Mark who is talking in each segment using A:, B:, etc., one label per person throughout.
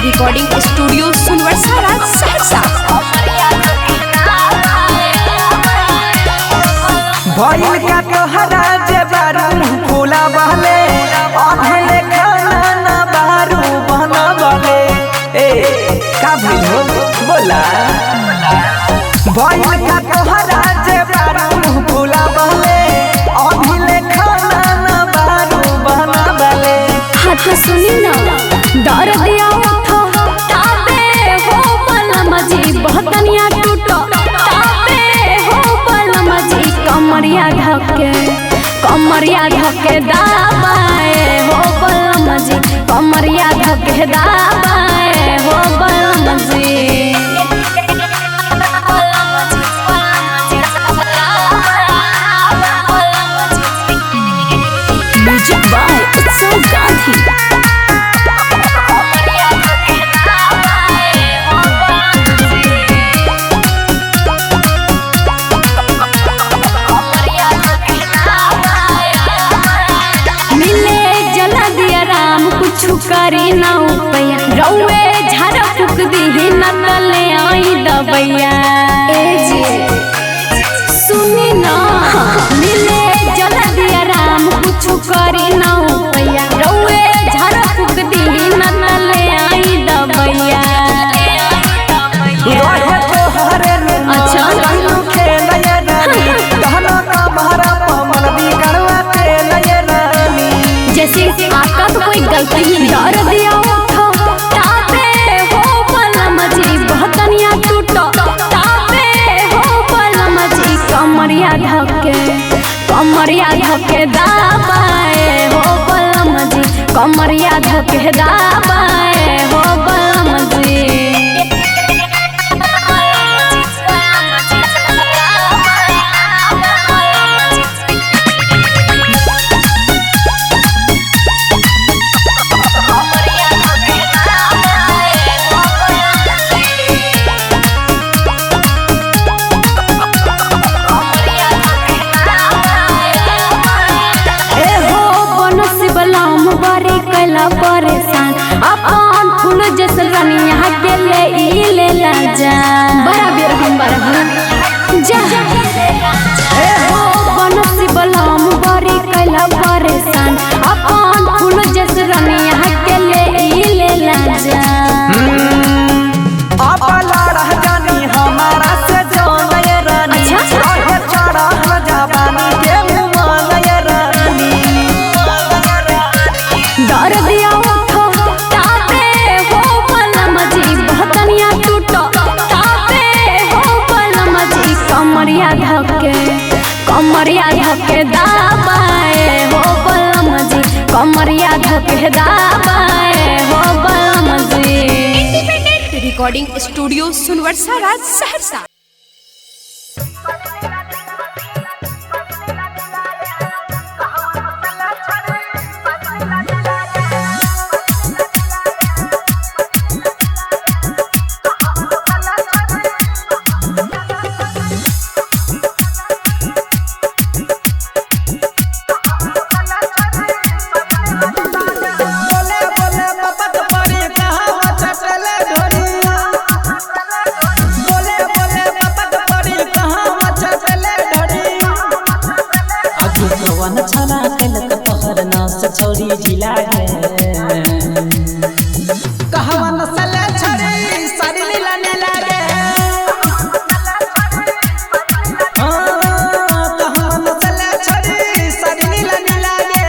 A: Recording studio सुनवरसारा सहरसा।
B: भइल का तोहरा जे बारू खोला बहले अधले खाना ना बारू बना बहले ए का भइल हो बोला भइल का तोहरा जे बारू खोला बहले अधले खाना ना बारू बना बहले।
A: हाथ सुनी ना डर दिया उठो ताबे हो पलमजी बहतनिया टूटो ताबे हो पलमजी कमरिया धके दाबाए हो पलमजी कमरिया धके दाबाए हो पलमजी। म्यूजिक बाय उत्सव गांधी। करी ना उपैया रउए झाड़ फूक दी न तले आई दबैया ए जी सुनी ना मिले जला दिया राम कुछ करी ना उपैया रउए झाड़ फूक दी न तले आई दबैया। अच्छा जैसे आपका तो कोई गलती ही डर दिया उठो ताबे हो पलमजी बहतनिया टूटो ताबे हो पलमजी कमरिया धके दाबाए हो पलमजी कमरिया धके दाबाए हो पलमजी। परेशान अपन फूल जैसे रनिया के ले ला जा बड़ा बेर हम जा ए हो बनसी बलम बड़ी कैला परेशान अपन फूल जैसे रनिया के ले ला जा।
B: अब लड़ा जानी हमारा से जान ये रानी रहे चढ़ा जवानी के मुँह ये रानी
A: डर दिया उठो ताबे हो पलमजी बहतनिया टूटो ताबे हो पलमजी कमरिया धके दाबाए हो पलमजी कमरिया धके दाबाए हो पलमजी। रिकॉर्डिंग स्टूडियो सुनवरसारा सहरसा।
B: छना कलक पहर नास छोड़ी जिला कहवा नसल छड़ी साड़ी लीला ने लागे कहवा नसल छड़ी साड़ी लीला ने लागे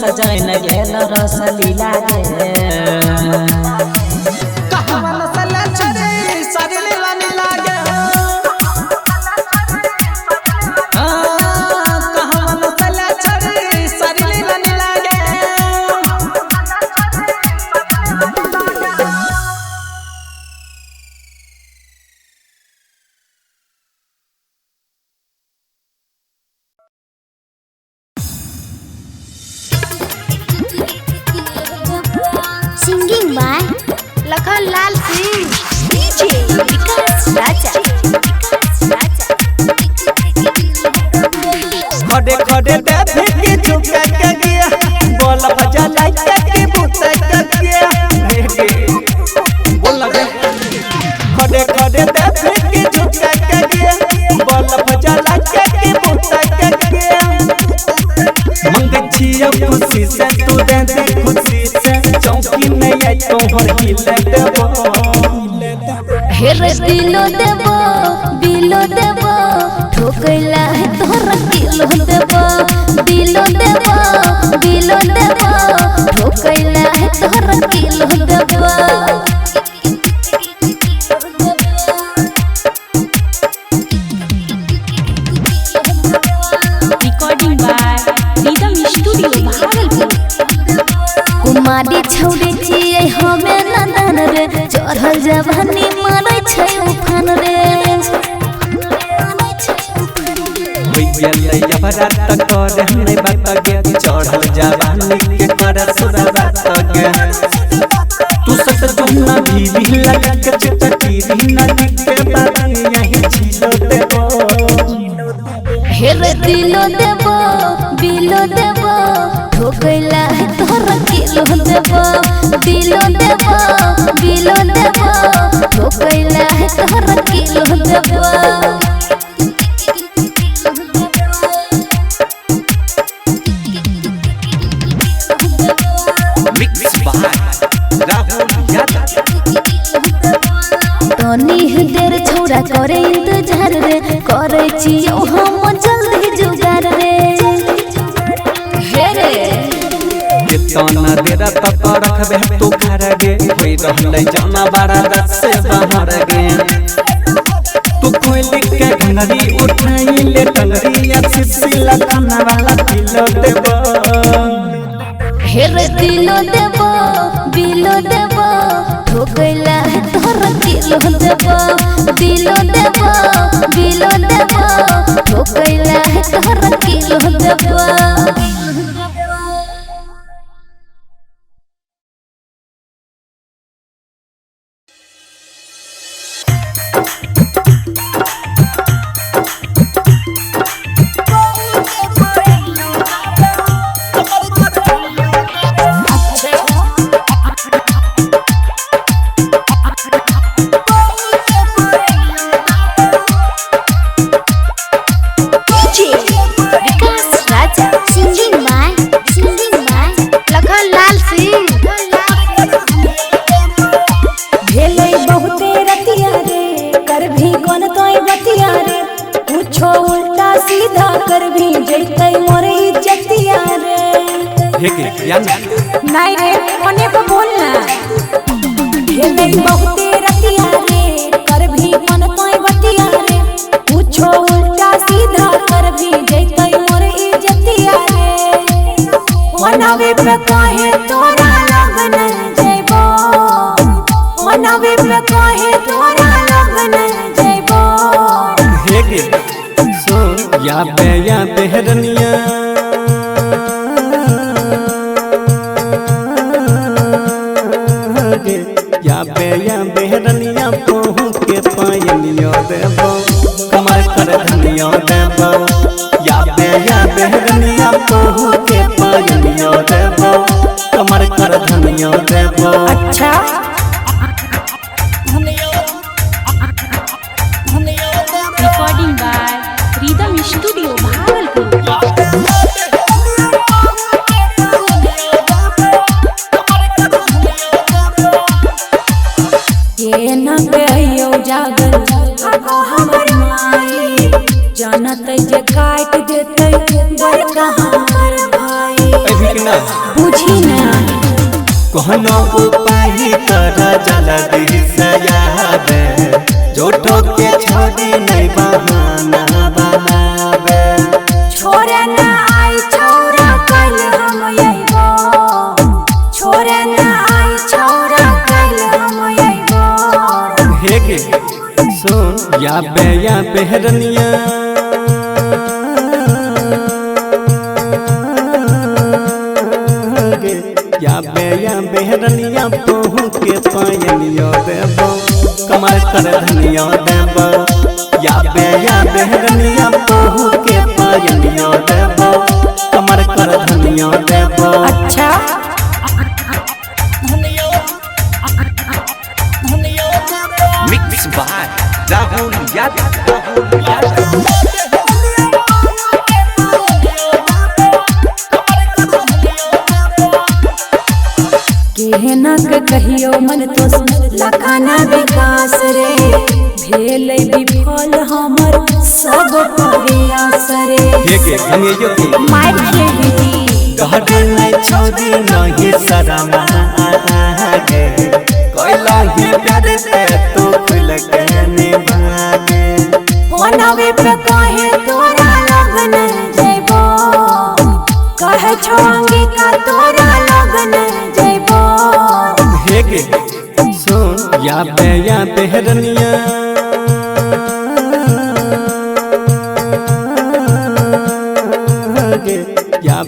B: सजन गेल रसलीला गे कहवा नसल छरे शरीर लाने लागे कहवा नसल छरे शरीर लाने लागे
A: Singing by Lakhan Lal Singh, DJ Vikas Raja.
B: खड़े खड़े बैठे के झुका के गया बोल बजा लाइट के बुता के गया बोल लगे खड़े खड़े बैठे के झुका के गया बोल बजा लाइट के बुता के गया मंग छिया खुशी से तू दे खुशी से चौकी में आई तो हर हिले देबो
A: हेरे दिलो देबो बिलो देबो ठोकैला है तोहरा किलो देबो दिलो देबो बिलो देबो ठोकैला है तोहरा किलो देबो
C: Recording by Rhythm Studio Bhagalpur.
A: कुमारी छौड़ी छियै हमें नंदन रे चढ़ल जवानी मारै छै उफान रे
B: भैया बरात करे नहीं बात गे चढ़ल जवानी के कर सुरा बात गे तू सत तुमना भी लगा के चटकी ना के बात यही छिलो देबो
A: हेरे दिलो देबो बिलो देबो ठोकैला है तोहरा किलो देबो दिलो देबो बिलो देबो ठोकैला है तोहरा किलो देबो
B: मिक्स बाय राहुल यादव
A: तनी देर छौड़ा करे इंतजार रे करे छियौ हम जल्दी जुगार रे हेरे
B: कितना देर तक रखबे तू घर गे होई रहलै जाना बड़ा रस से बाहर गे तू कोई लिख के घंगरी उठाई ले टंगरी या सिसिला खाना वाला किलो देबो
A: हेरे दिलो देबो बिलो देबो ठोकैला है तोहरा किलो देबो दिलो देबो बिलो देबो ठोकैला है तोहरा किलो देबो Vikas Raja. Singing by Lakhan Lal Singh.
D: भेलै बहुते रतिया रे कर भी कोन तोय बतिया रे कुछो उल्टा सीधा कर भी जैतै मोर इज्जतिया रे
B: हे के यान
D: नहीं रे कोने को बोलना भेलै बहुते रतिया रे कर भी कोन तोय बतिया रे कुछो उल्टा सीधा कर भी जैतै मोर इज्जतिया रे मनावे पे काहे तोरा लगन जइबो मनावे पे काहे तोरा लगन जइबो
B: हे के सो या बेहरनिया गे या बेहरनिया पहु के पायनियो देबो कमर कर धनियो देबो या बेहरनिया पहु के पायनियो देबो कमर कर धनियो देबो
D: अच्छा
C: Recording by Rhythm Studio Bhagalpur.
D: ये न कहियो जागल आगो हमर माई जानत जे काट देतै बड़का हमर भाई
B: कि ना
D: बुझी ना
E: कोनो उपाय कर जल्दी से याद जोटो के छोड़ी नहीं बहाना बनावे
D: छोरे ना आई छौरा कल हम अइबो छोरे ना आई छौरा कल हम अइबो
E: हे गे सुन या बेहरनिया या बेहरनिया पहू के पायनियो देबो कमर कर धनिया देबो या बेहरनिया पहू के पायनियो देबो कमर कर धनिया देबो
D: अच्छा
B: मिक्स बाय राहुल यादव
D: केहना के कहियो मन तो लखाना विकास रे भेल विफल हमर सब प्रयास रे
E: हे के अंगेयो के
D: मार खेली
E: गहरे नहीं छोड़ी नहीं शरमा आगे कोइला ही प्यार से तू खुल के निभागे
D: फोनवे पे कहे तोरा लगन जइबो कहे छोंगी का तोरा लगन जइबो
E: हे के सुन या बेहरनिया या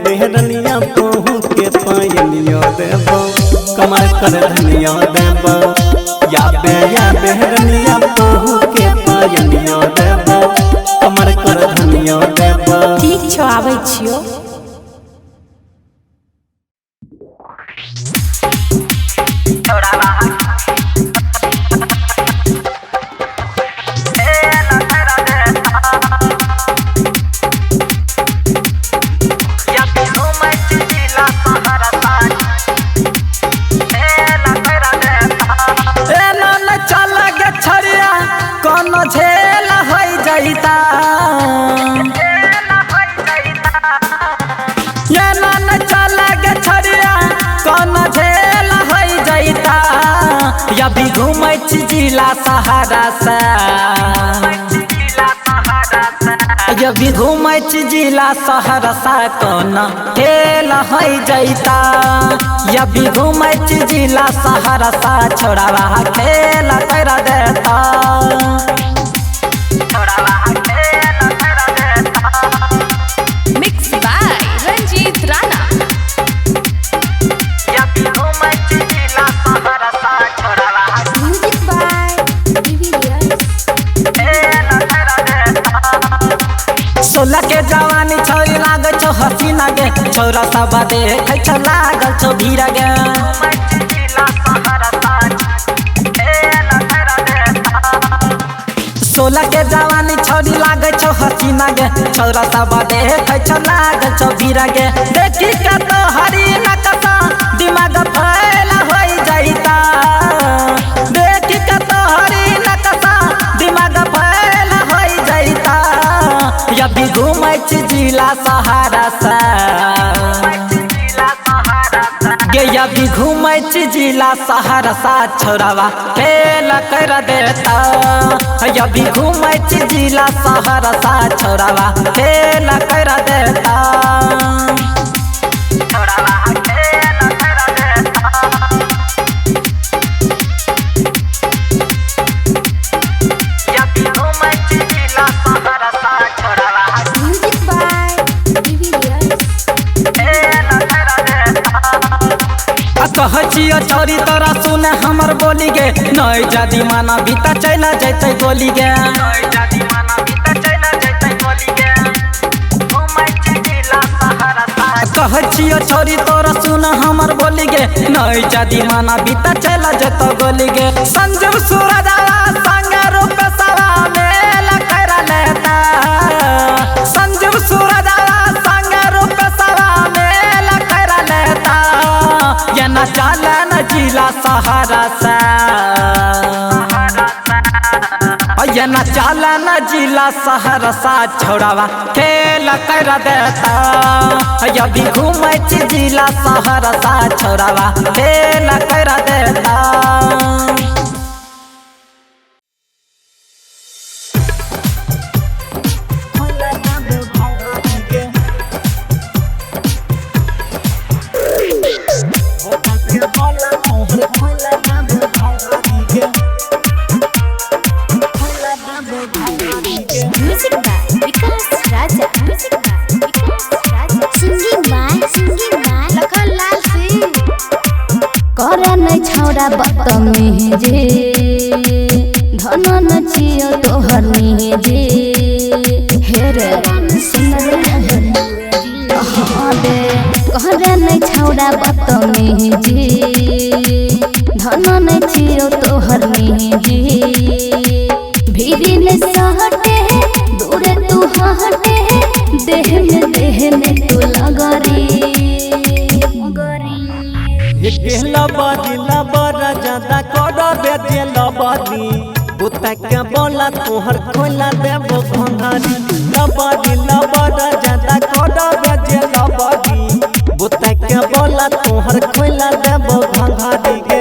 E: बेहरनिया पहू के पायनियो देबो कमर कर धनिया देबो या बेहरनिया पहू के पायनियो देबो कमर कर धनिया देबो
D: ठीक छौ आबै छियो
B: झेल होई जाइता ये मन चल गे छड़िया कौन झेल होई जाइता या भी घूमै छी जिला सहारा से या भी घूमै छी जिला सहरसा कौन खेल होई जाइता या भी घूमै छी जिला सहरसा छोड़ावा खेल कर देता
C: mix by Ranjeet Rana
D: music by
B: सोलह के जवानी छोरी लागल छो हसीना गे छोरा सब देखे छो लागल छो भीड़ गे सोलह के जवानी छोरी लागल छो हसीना गे छोरा सब देखे छो लागल छो भीड़ गे देखी का तो हरी नकसा दिमाग फैल होई जाइता देखी का तो हरी नकसा दिमाग फैल होई जाइता या भी घूमै छी जिला सहारा से गे या भी घूमै छी जिला सहरसा छोरावा खेल कर देता या भी घूमै छी जिला सहरसा छोरावा खेल कर देता
D: म्यूजिक बाय
B: कह छियो छोरी तोरा सुन हमर बोली गे नई जादी माना बीता चला जैते गोली गे कह छियो छोरी तोरा सुन हमर बोली गे नई जादी माना बीता चला जैते गोली गे संजीव सूरजावा संग रूप सवा मेल कर लेता संजीव सूरजावा संग रूप सवा मेल कर लेता या न चलन जिला सहारा से जना चाला न जिला सहरसा छोड़ावा खेल कर देता यदि घूमे जिला सहरसा छोड़ावा खेल कर देता।
A: Music by Vikas Raja, music by Vikas Raja, singing by Lakhanlal Singh. करे नै छौड़ा बदतमीजी धन न छियो तोहर निजी हेरे सुन रे दे करे नै छौड़ा बदतमीजी धन न छियो तोहर निजी भीरी ने सहटे दूर तू हटे देह में तू लगरी
E: लबादी लबरा ज्यादा कर दे लबादी बुता के बोला तोहर खोला देबो भंगारी लबादी लबरा ज्यादा कर दे लबादी बुता के बोला तोहर खोला देबो भंगारी के।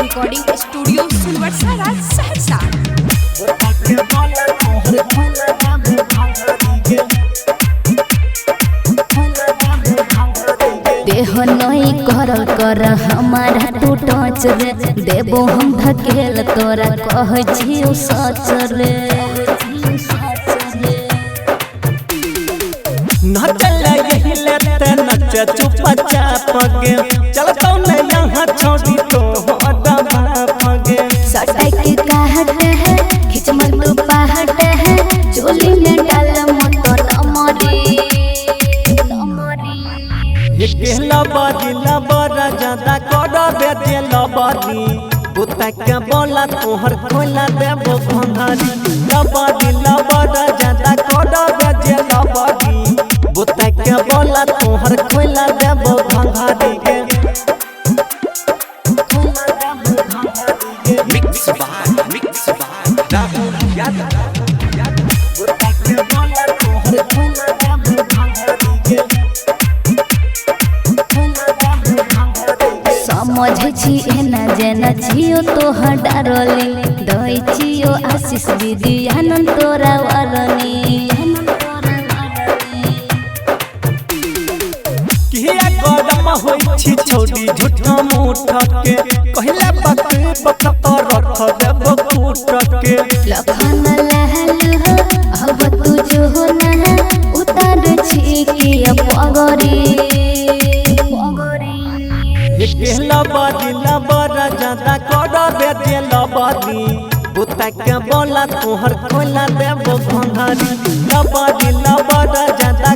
C: रिकॉर्डिंग स्टूडियो सिलवटसरा सहरसा।
A: देह नहीं करल कर हमारा तू टच रे देबो हम धकेल तोरा कह जियो सच रे
E: नचल यही लेते नच चुप चाप गे चलतो न यहाँ छोड़ी तो दबा पगे
A: सटाई के कहट है खिचमल तो पहाट है चोली में डाल मोटर अमरी
E: लबादी लबरा ज्यादा कर दे लबादी बुता के बोला तोहर खोला देबो भंगारी लबादी लबरा ज्यादा कर दे लबादी बुता के बोला तोहर खोला देबो भंगारी के।
B: मिक्स बाय राहुल यादव
E: बुता के बोला तोहर खोला देबो भंगारी के।
A: समझ छी एना जेना छियो तोहर डारली दई छियो आशीष दीदी आनंद तोरा वरनी
E: किया गरम होई छी छोड़ी झूठा मूठ के कहला बक बक पर रख देबो फूट के
A: लखन लहल अब तू जो ना उतार छी के पगरी
E: लबादी लबरा ज्यादा कर दे लबादी बुता के बोला तोहर खोला देबो भंगारी लबादी लबरा ज्यादा